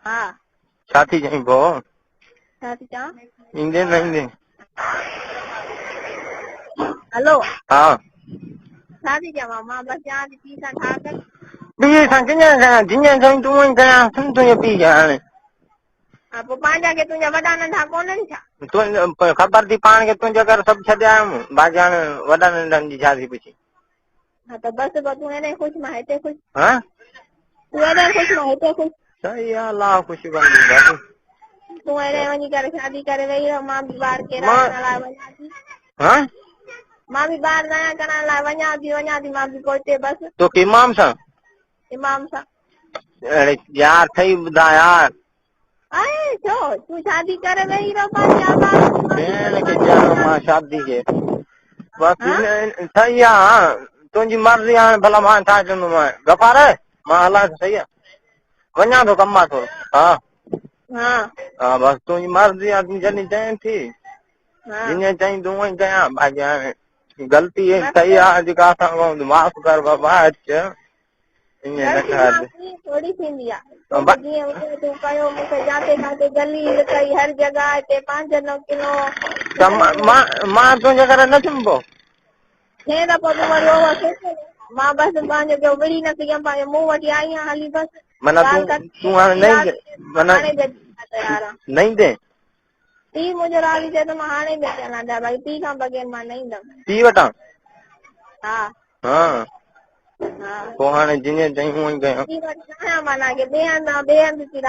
हाँ साथी जाई बो साथी चा इंदे नहीं दे हेलो हाँ साथी चा मामा बस यहाँ की पीसा खा कर भी संजय जिन्हें जाई तू वहीं गया सुन तो ये पी गया ने अब पांचा के तुझे वडा नंढा कोन छा तू खबर थी पान के तुझे कर सब छड्या बाजान वडा नंढन जी शादी पुछी हाँ तो बस तू एने खुश में हेते खुश हाँ तू एने खुश में हेते खुश सही अल्लाह खुशी बन गई तू एने वनी कर शादी करे वही रहो मां भी बाहर के मां ला वना थी हाँ मां भी बाहर नया करण ला वना थी मां भी पहुंचे बस तो के इमाम सा इमाम सा अरे यार सही बुधा यार अरे छो तू शादी करे वही रहो पांचा बार भेण के जानो मां शादी के बस सही है तुझी मर्जी है भला मां छा चंदो मां गफार है मां हला सही है वना तो कम थो हाँ हाँ हाँ बस तुझी मर्जी है जनी चई थी हाँ जिन्हें चई तू वहीं कया भाई गलती है सही है जेका असां माफ़ कर बाबा अच थोड़ी थींदी आहे जीअं तूं कयो मूंखे जाते काथे गली कई हर जगह ते 5 किलो मां तुझे करे न चुंबो थिए त पोइ तूं वरी ओवर सोचे मां बसि पंहिंजो विड़ी न सघियमि पंहिंजे मूं वटि आई आहियां हली बसि मना तूं हाणे नहीं मना नहीं दे पीउ मुंहिंजो राज़ी थिए त मां हाणे बि अचां भई पीउ खां बग़ैर मां न ईंदमि पी वटां हा हाँ हा पोइ हाणे जिने चई हूअं ई कयां पीउ वटि न आहियां माना की ॿिए हंधि थी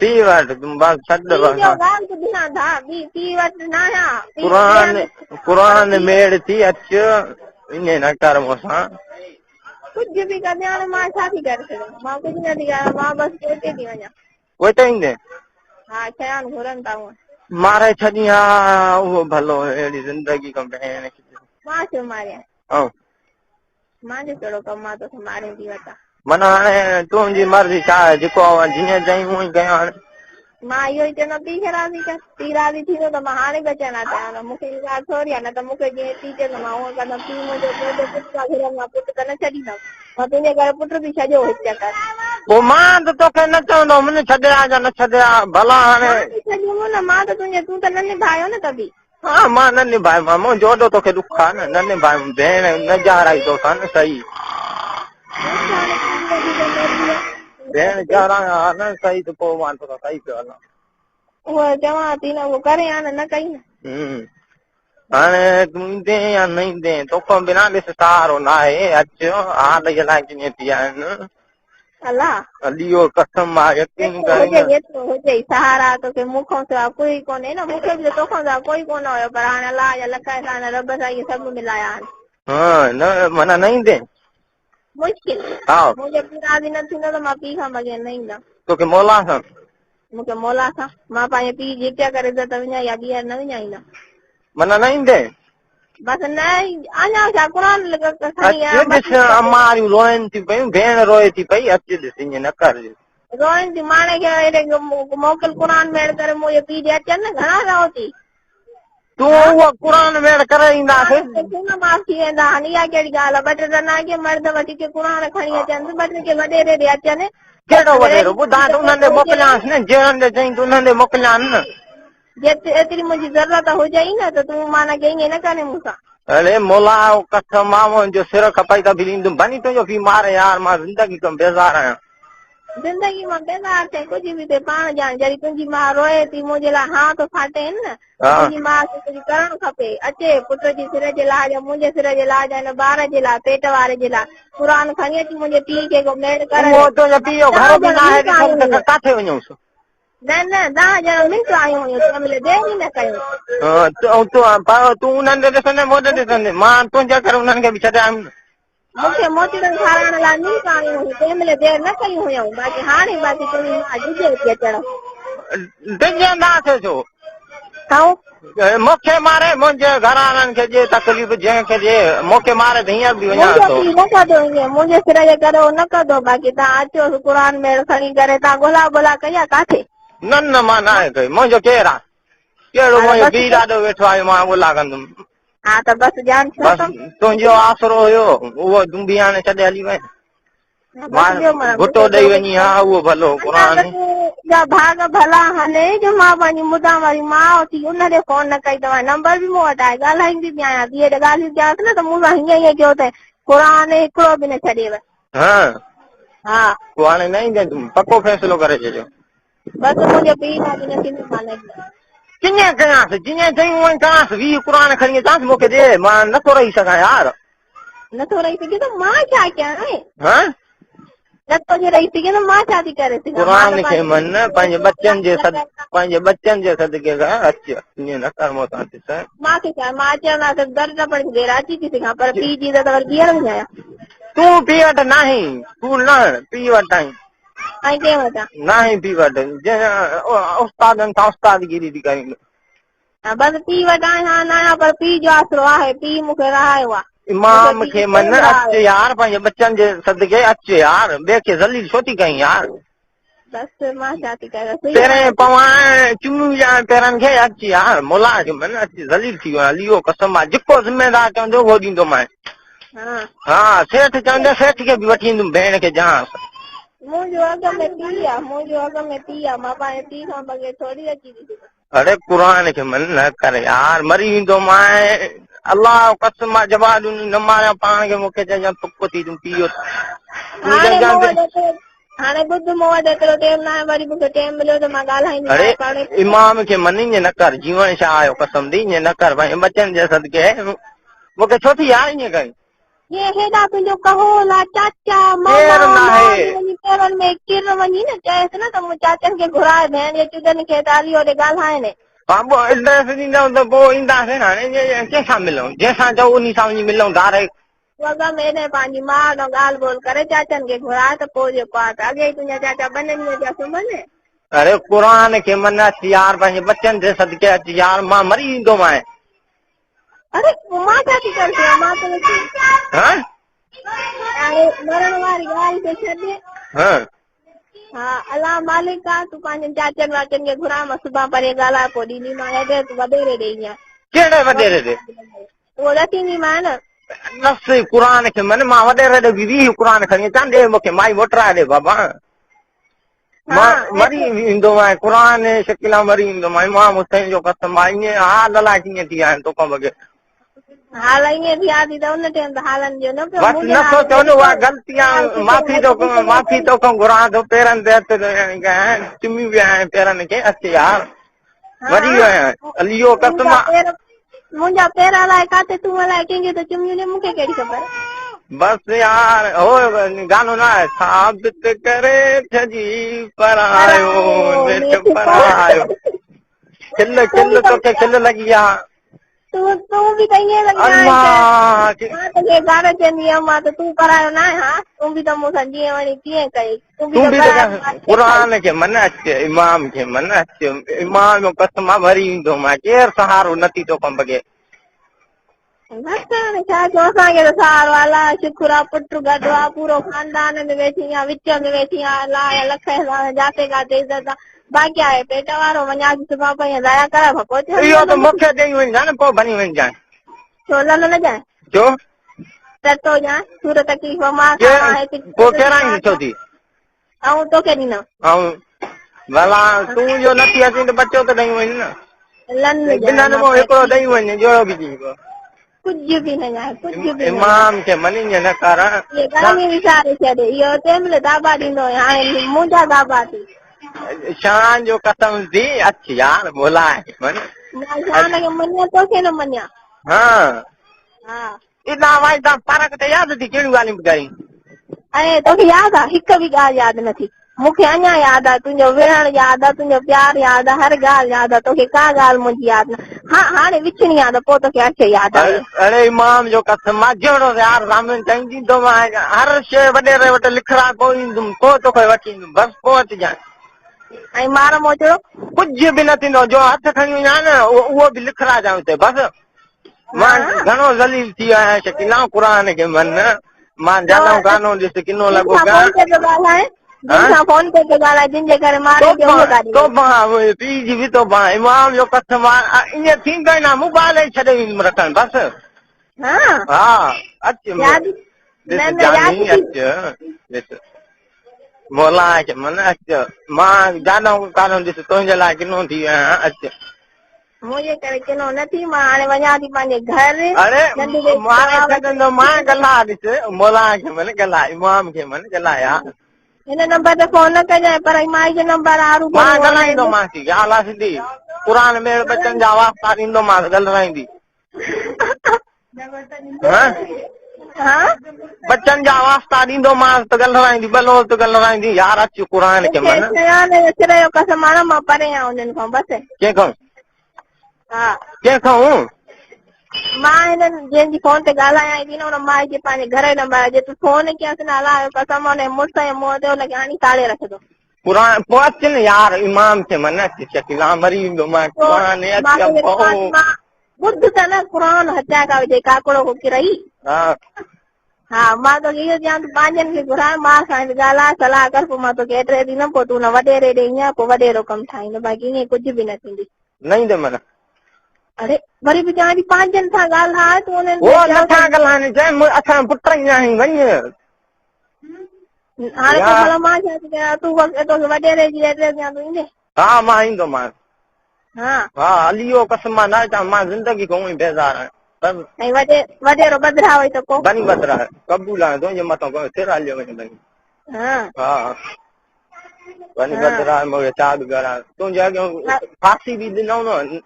पी वटि तूं बस छॾ बस ॻाल्हि ॿुधी न था पीउ वटि न आहियां क़ुरान मेड़ थी अच ईअं न कर मूंसां कुझु बि कजे हाणे मां छा थी करे सघां मां कुझु न थी कयां मां बसि सोचे थी वञा उहे त ईंदे हा शयान घुरनि था हूअं मारे छॾी हा उहो भलो अहिड़ी ज़िंदगी खां भेण मां छो मारियां ऐं मुंहिंजो कहिड़ो कमु आहे तोखे मारे थी वठां माना हाणे तुंहिंजी मर्ज़ी छा आहे जेको जीअं चई हूअं ई कयां हाणे मां इहो ई चवंदो पीउ खे राज़ी कर पीउ राज़ी थींदो त मां हाणे बि अचण चाहियां मूंखे इहा ॻाल्हि थोरी आहे न त मूंखे जीअं पीउ चवंदो मां हूअं कंदमि पीउ मुंहिंजो पुटु आहे घर मां पुटु त न छॾींदमि मां तुंहिंजे घर पुटु बि छॾियो हिकु चकर पोइ मां त तोखे न चवंदो मुंहिंजो छॾिया या न छॾिया भला हाणे छॾियो न मां त तूं त न निभायो न कभी हाँ मां न निभायो मुंहिंजो ओॾो तोखे दुख आहे न निभायो भेण न जाराई तोखां न सही भेण जाराया न सही त पोइ मां तोखां सही पियो हलां उहो चवां थी न उहो करे हा न कई न हाणे तूं ईंदे या न ईंदे तोखां बिना ॾिस सहारो न आहे अच हाल जे लाइ कीअं थी आहिनि अलाह अलियो कसम आहे यकीन कर हुजे सहारा तोखे मूंखां सिवा कोई कोन्हे न मूंखे बि तोखां सिवा कोई कोन हुयो पर हाणे अलाह जा लख सां रब सां इहे सभु मिलाया आहिनि हाँ न माना न ईंदे मुश्किल हा मुंहिंजो पीउ राज़ी न थींदो त मां पीउ खां बग़ैर न ईंदमि तोखे मौला सां मूंखे मौला सां मां पंहिंजे पीउ जी इज़त करे इज़त विञाई या ॿीहर न विञाईंदमि माना न ईंदे बसि न अञा छा क़ुर ॾिस अमारियूं रोइनि थियूं पयूं भेण रोए थी पई अच ॾिस ईअं न कर रोइनि थियूं माणे खे मोकिल क़ुर मेड़ करे मुंहिंजे पीउ ॾे अचनि न घणा रहो थी तूं उहो क़ुर मेड़ करे ईंदासीं माफ़ थी वेंदा हाणे इहा कहिड़ी ॻाल्हि आहे ॿ टे ॼणा के मर्द वठी के क़ुर खणी अचनि ॿ टे के वॾेरे ॾे अचनि कहिड़ो वॾेरो ॿुधाए त उन्हनि ॾे मोकिलियांसि न जंहिं ॾे चई त उन्हनि ॾे मोकिलियानि न एतिरी मुंहिंजी ज़रूरत हुजे ई न त तूं माना ईअं न करे मूंसां अरे मोला कसम मां मुंहिंजो सिर खपाई त बि ईंदुमि भनी तुंहिंजो पीउ मारे यार मां ज़िंदगी खां बेज़ार आहियां ज़िंदगी मां बेज़ार थिए कुझु बि थिए पाण ॼाण जॾहिं तुंहिंजी माउ रोए थी मुंहिंजे लाइ हा तो फाटे न तुंहिंजी माउ खे कुझु करणु खपे अचे पुट जे सिर जे लाइ मुंहिंजे सिर जे लाइ हिन ॿार जे लाइ पेट वारे जे लाइ क़ुर खणी अची मुंहिंजे पीउ खे मेड़ काथे वञूंसि न न 10 ॼणा मिंट आयूं हुयूं तंहिं महिल देरि ई न कयूं तूं उन्हनि ॾे ॾिसंदे मूं ॾे ॾिसंदे मां तुंहिंजे करे उन्हनि खे बि छॾे आयुमि न मूंखे मोतीड़नि खाराइण लाइ मिंट आयूं हुयूं तंहिं महिल देरि न कयूं हुयूं बाक़ी हाणे बाक़ी तुंहिंजी माउ ॾिजे थी अचणु डिॼंदासीं छो मूंखे मारे मुंहिंजे घर वारनि खे ॾे तकलीफ़ जंहिंखे ॾे मूंखे मारे त हींअर बि वञा थो न कदो ईअं मुंहिंजे सिर जे करे न कदो बाक़ी तव्हां अचो क़ुर मेड़ खणी करे तव्हां ॻोल्हा कई आहे काथे न मां न आहे कई मुंहिंजो केरु आहे कहिड़ो मुंहिंजो पीउ ॾाढो वेठो आहे मां ॻोल्हा कंदुमि हा त बसि ॼाण तुंहिंजो आसरो हुयो उहो तूं बि हाणे छॾे हली वञ घुटो ॾेई वञी हा उहो भलो क़ुरान भाग भला हले जो मां पंहिंजी मुदा वारी माउ थी उनखे फोन न कई अथव नंबर बि मूं वटि आहे ॻाल्हाईंदी बि आहियां धीअ ॻाल्हियूं कयांसि न त मूं सां हीअं हीअं कयो अथई क़ुरान हिकिड़ो बि न छॾेव हा पोइ हाणे न ईंदे पको फ़ैसिलो करे छॾियो बसि मुंहिंजो पीउ आहे न थींदो मां कीअं कयांसि जीअं चयूं उअं कयांसि 20 क़ुरान खणी अचांसि मूंखे ॾे मां नथो रही सघां यार नथो रही सघे त मां छा कयां नथो रही सघे त मां छा थी करे सघां क़ुरान खे मन पंहिंजे बच्चनि जे सदके खां अच ईअं न कर मूंसां मूंखे छा मां अचां दर न पढ़ी देर अची थी सघां पर पीउ जी त वरी ॿीहर बि आहियां तूं पीउ वटि नाही तूं न पीउ वटि आहीं ऐं कंहिं वटां नाही पीउ वटि उस्तादनि सां उस्तादगिरी थी करीं बसि पीउ वटि आहियां न आहियां पर पीउ जो आसरो आहे पीउ मूंखे रहायो आहे इमाम खे मन अच यार पंहिंजे बच्चनि जे सदके अच यार ॿिए खे ज़लील छो थी कहीं यार बसि मां छा थी कयां पहिरें पवां चुमियूं ॾियां पेरनि खे अच यार मुला खे मन अच ज़लील थी वियो आहे लियो कसम आहे जेको ज़िमेदार चवंदो उहो ॾींदोमांइ हा सेठ चवंदे सेठ खे बि वठी ईंदुमि भेण खे जहां मुंहिंजो अघ में पीउ आहे मां पंहिंजे पीउ खां बग़ैर थोरी अची थी अरे क़ुरान खे मन न कर यार मरी वेंदोमांइ अलाह कसम आहे जवाब ॾिनी न मारियां पाण खे मूंखे चइजां तुक थी तूं पीओ हाणे ॿुध मूं वटि एतिरो टाइम न आहे वरी मूंखे टाइम मिलियो त मां ॻाल्हाईंदी इमाम खे मन ईअं न कर जीवन छा आयो कसम दी ईअं न कर भाई बच्चनि जे सदके मूंखे छो थी यार ईअं कई ये हेॾा तुंहिंजो कहोला चाचा पेरनि में किर वञी न चएसि न त मूं चाचनि खे घुराए भेण जे चुदनि खे त हली होॾे ॻाल्हाइनि एड्रेस ॾींदव त पोइ ईंदासीं न हाणे कंहिंसां मिलूं जंहिंसां चओ उन सां वञी मिलूं डायरेक्ट वॻ में पंहिंजी माउ खां ॻाल्हि ॿोल करे चाचनि खे घुराए त पोइ जेको आहे त अॻे ई तुंहिंजा चाचा ॿ ॾींहं जा सुम्हनि अरे क़ुरान खे मन अची यार पंहिंजे बच्चनि जे सदके अची यार मां मरी वेंदोमांइ अरे मां छा थी करे सघां मां त मरण वारी ॻाल्हि खे छॾे हा अलाह मालिक आहे तूं पंहिंजे चाचनि वाचनि खे घुराए मां सुभाणे परे ॻाल्हाए पोइ ॾींदीमांइ एड्रेस वॾेरे ॾेई कहिड़े वॾेरे ते उहो रखींदीमांइ न नफ़्स क़ुरान खे मन मां वॾेरे ते बि 20 क़ुरान खणी अचां ॾे मूंखे माई मोटराए ॾे बाबा मां मरी वेंदोमांइ क़ुरान शकिला मरी वेंदोमांइ मां मुस्ताईं जो कसम आहे ईअं हाल अलाए कीअं थी विया आहिनि तोखां बग़ैर हाल ईअं थिया थी त उन टाइम त हालनि जो बसि नथो चओ न उहा ग़लती आहे माफ़ी तोखां घुरां थो पेरनि ते हथ चुमियूं विया आहिनि पेरनि खे अच यार मरी वियो आहियां लियो कसम मुंहिंजा पेर अलाए काथे तूं अलाए कंहिंखे त चुमियूं ॾे मूंखे कहिड़ी ख़बर बसि यार हो गानो न आहे साबित करे छॾी परायो खिल खिल तोखे खिल लॻी आहे तूं बि त ईअं गानो चवंदी आहियां मां त तूं परायो न आहे तूं बि त मूंसां जीअं वणी कीअं कई क़ुरान खे मन अचे इमाम खे मन अचे इमाम जो कसम मरी वेंदोमांइ केरु सहारो नथी तोखां बग़ैर छा चओ असांखे त सहारो अलाह शुखुर आहे पुट गॾु आहे पूरो खानदान में वेठी आहियां विच में वेठी आहियां अलाह लख जाते काथे इज़त आहे बाक़ी आहे पेट वारो वञा सुभाणे पई दया करे इहो त मूंखे ॾेई वञजांइ न पोइ भञी वञजांइ छो लल न जाए छो टटो जाए सूर तकलीफ़ मां पोइ कहिड़ा छो थी ऐं तोखे ॾींदमि भला तूं जो नथी अची त बचो त ॾेई वञ न हिकिड़ो ॾेई वञ जहिड़ो बि थी कुझु बि न जाए कुझु बि इमाम खे मनी न कर विसारे छॾे इहो तंहिं महिल दाबा ॾींदो हाणे मुंहिंजा दाबा थी शान जो कसम थी अच यार बोलाए शान खे मञिया तोखे न मञिया इतना वाइदा फर्क त यादि थी कहिड़ियूं ॻाल्हियूं ॿुधाई ऐं तोखे यादि आहे हिकु बि ॻाल्हि यादि नथी मूंखे अञा यादि आहे तुंहिंजो विढ़ण यादि आहे तुंहिंजो प्यार यादि आहे हर ॻाल्हि यादि आहे तोखे का ॻाल्हि मुंहिंजी यादि न हाणे विछणी आहे त पोइ तोखे अचे यादि आहे अरे इमाम जो कसम मां जहिड़ो यार सामने चईंदी तो मां हर शइ वॾेरे वटि लिखड़ा पोइ ईंदुमि पोइ तोखे वठी ईंदुमि बसि पोइ अचिजांइ ऐं मार मोचड़ो कुझु बि न थींदो जो हथ खणी वञा न उहो बि लिखड़ा जां हुते बसि मां घणो ज़लील थी वियो आहियां शकीला क़ुरान खे मन मां जलऊं गानो ॾिस किनो लॻो पीउ जी बि तोबा इमाम जो कसम ईअं थींदो ई न मोबाइल ई छॾे ईंदुमि रखणु बसि हा अच मोला के मन अच मां जानो कारण दिस तुंहिंजे लाइ किनो थी अच मुझे करे किनो नथी मां हाणे वञा थी पंहिंजे घर अरे मां गला ॾिस मोला के मन गला इमाम के मन गला यार हिन नंबर ते फोन न कजांइ पर माई जो नंबर आरू मां ॻाल्हाईंदोमांसि ॻाल्हि सिधी क़ुरान में बचन जा वास्ता ॾींदोमांसि ॻाल्हाईंदी बचन जा वास्ता ॾींदोमांसि त ॻाल्हाईंदी भलो त ॻाल्हाईंदी यार अच क़ुरान के मन सिर जो कसम हाणे मां परे आहियां उन्हनि खां बसि कंहिंखां हा कंहिंखां मां हिननि जंहिंजी फोन ते ॻाल्हायां थी न हुन माई जे पंहिंजे घर जो नंबर जे तूं फोन कयसि न हलायो कसम हुन मुड़ुस जे मुंहं ते हुनखे हाणे ताड़े रखंदो क़ुरान पोइ अच न यार इमाम खे मन अच शकीला मरी वेंदो मां ॿुध त न क़ुरान हचाए का विझे काकड़ो को किरई हा मां तोखे इहो चवां तूं पंहिंजनि खे घुराए मां सां ॻाल्हाए सलाह कर पोइ मां तोखे एड्रेस ॾींदमि पोइ तूं हुन वॾेरे ॾे ईअं पोइ वॾेरो कमु ठाहींदो बाक़ी ईअं कुझु बि न थींदी अरे वरी बि चवां थी पंहिंजनि सां ॻाल्हाए तूं असां पुट ई आहियूं वञ हाणे भला मां छा थी कयां तूं तोखे वॾेरे जी एड्रेस ॾियां तूं ईंदे हा मां ईंदोमांसि हा हली वियो कसम मां न अचां मां ज़िंदगी खां ई बेज़ार आहियां वॾेरो बदिरा वई त पोइ बनी बदिरा क़बूल आहे तुंहिंजे मथां सिर हलियो वञे हा बनी बदिरा मूंखे छा बि करां तुंहिंजे अॻियां फांसी बि ॾिनऊं न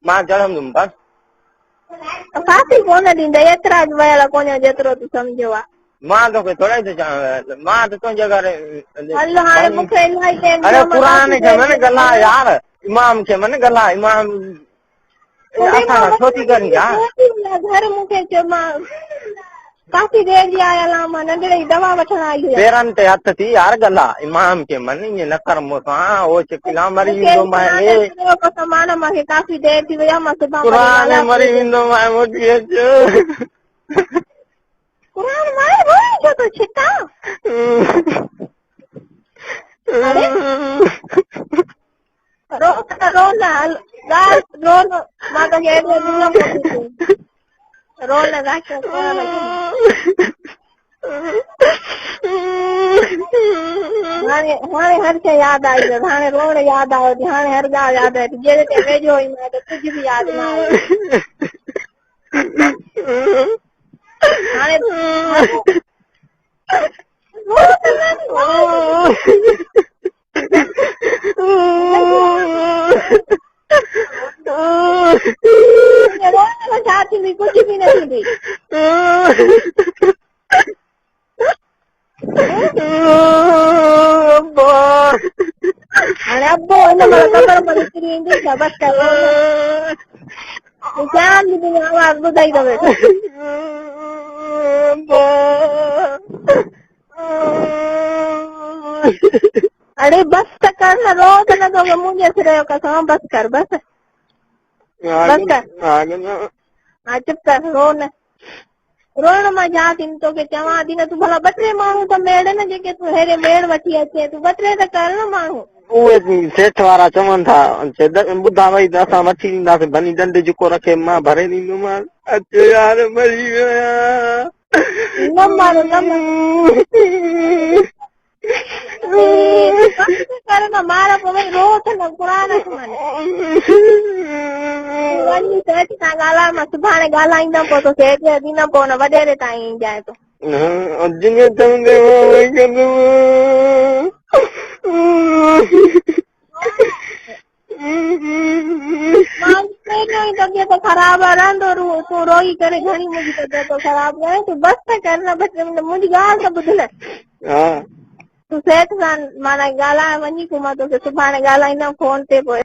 मां चढ़ंदुमि बसि फांसी कोन ॾींदे एतिरा वियल कोन्हे जेतिरो तूं सम्झो आहे मां तोखे थोरा थो चवां मां त तुंहिंजे घर अरे क़ुरान खे मन ॻाल्हा यार इमाम खे मन ॻाल्हा इमाम असां छो थी करी घर मूंखे काफ़ी देर जी आयल मां नंढड़े जी दवा वठण आई पेरनि ते हथ थी यार ॻाल्हा इमाम खे मन ईअं न कर मूंसां उहो शकीला मरी वेंदो मूंखे काफ़ी देर थी वई आहे मां सुभाणे मरी वेंदो मोटी अच क़ुरान मां रोई छो थो छिका रो न रो न मां तोखे रो न हाणे हर शइ यादि आई अथसि हाणे रोअण यादि आयो थी हाणे हर ॻाल्हि यादि आई थी जहिड़े ते वेझो हुई त कुझु बि यादि न आयो हाणे छा थींदी कुझु बि न थींदी हाणे अबो हिन महिल ख़बर पई निकिरी ईंदी छा बसि आवाज़ ॿुधाई अथव अरे बसि त कर न रो त न तोखे मुंहिंजे सिर जो कसम बसि कर बसि बसि कर हा चुप कर रो न रोइण मां छा थी तोखे चवां थी न तूं भला 2-3 माण्हू त मेड़ न जेके तूं हेॾे मेड़ वठी अचे तूं 2-3 त कर न माण्हू उहे सेठ वारा चवनि था ॿुधा वई त असां वठी ॾींदासीं भली डंड जेको रखे मां भरे ॾींदोमांसि अच यार मरी विया न मारो कर न मार पोइ वरी रो त न क़ुरान वञी सेठ सां ॻाल्हाए मां सुभाणे ॻाल्हाईंदमि पोइ तोखे एड्रेस ॾींदमि पोइ हुन वॾेरे ताईं ईंजांइ तूं तबियत ख़राब रहंदो तूं रोई करे घणी मुंहिंजी तबियत ख़राब करे तूं बसि त कर न मुंहिंजी ॻाल्हि त ॿुध न तूं सेठ सां माना ॻाल्हाए वञी पोइ मां तोखे सुभाणे ॻाल्हाईंदमि फोन ते पोइ